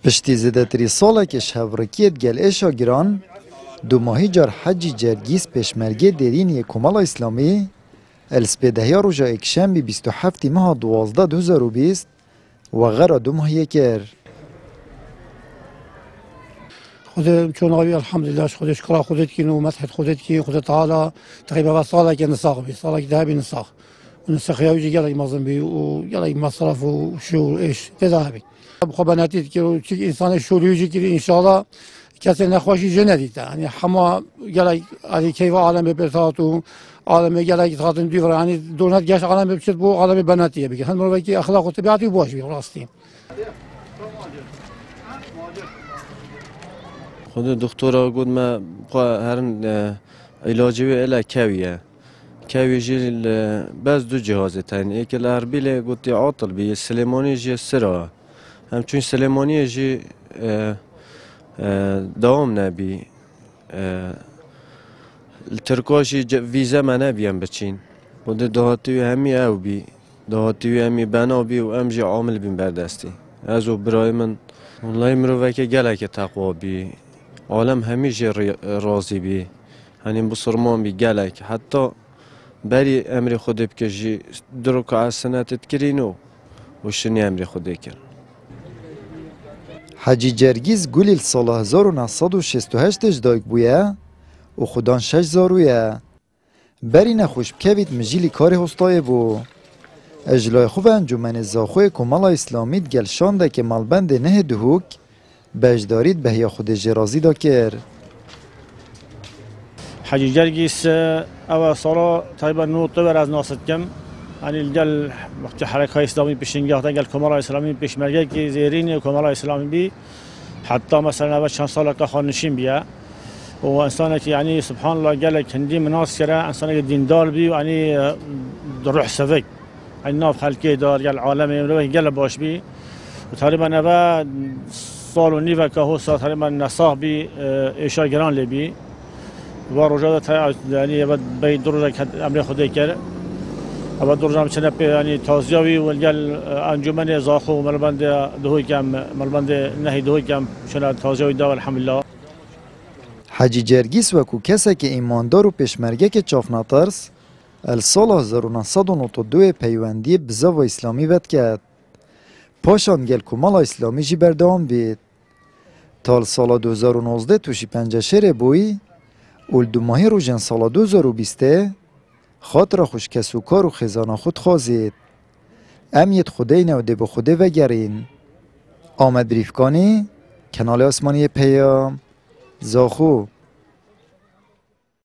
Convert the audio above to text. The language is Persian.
پشتی زدتری ساله که شهورکیت گل ایشا گران دو ماهی جار حجی جرگیز پشمرگی دیرینی کمال اسلامی السپیدهی روژا اکشنبی 27 ماه 12 2020 و غیر دو ماهی کر. خود چون آبی الحمدلله خودش کار خودت کی و مسحت خودت کی خودت تعالی تقریبا ساله که نساق بی ساله که دهبی نساق و نسخی هایی جی مازن بی و گلی مصرف و شو ایش تذهبی. خب نتیجه که چی انسان شوریجی کی ان شاء الله کسی نخواشی جندیده یعنی همه گلی علی کیف عالم بپرسات و عالم گلی خاطر دیور یعنی دونات گش عالم بپرسد بو عالم بناتیه بگه هم رو کی اخلاق و طبیعتی باش بی راستیم. خود دکترها گفت ما هر علاجی اله کویه کوی جیل بس دو جهازه تن یک الاربیله گفتی عاطل بی سلیمانی جی سرا همچون سلیمانی جی دوام نبی ترکاشی ویزا من نبیم بچین خود دهاتی همی او بی دهاتی همی بنا بی و امجی عامل بیم بردستی از او برای من والله مروه که گله که تقوا بی عالم همیشه راضی بی هنی بسرمان بی گلک حتی بری امر خود بکشی درک عسنات تکرینو و شنی امر خود کرد. حجی جرگیز گلیل سال 1968 دایک بویه و خودان 6 زارویه بری نخوش بکوید مجیلی کار هستای بو اجلای خوب انجمن زاخوی کمال اسلامیت گلشانده که مالبند نه دهوک بجدارید به یا خود جرازی دا کر. حجی جرگیس اول سالا تقریبا 90 بر از ناست کم یعنی الجل وقت حرکت اسلامی پیشنگاه تا گل کمال اسلامی پیشمرگه کی زیرین کمال اسلامی بی حتی مثلا اول چند سال که خانشین بیا و انسان که یعنی سبحان الله گل کندی مناس کرده انسان که دیندار بی یعنی روح سفک یعنی ناف خلقی دار گل عالم رو گل باش بی و تقریبا اول سال و نیو که هو سال تقریبا نصاح بی اشاگران لبی و رجال یعنی بعد بی درجه که امر خودی کرد بعد درجه هم چنین یعنی تازیوی و گل انجمن زاخو ملبند دهوی کم ملبند نهی دهوی کم چنین تازیوی دا الحمدلله. حجی جرگیس و کو کسی که ایماندار و پشمرگه که چاف نترس السال 1992 پیوندی بزا و اسلامی ود کرد پاشان گل کمال اسلامی جی بردام بید تا سال 2019 توشی پنجشیر بوی اول دو ماهی رو جن سال 2020 خاطر خوش کسوکار و خزانه خود خوازید امیت خودی نوده به خوده و گرین آمد بریفکانی کنال آسمانی پیام زاخو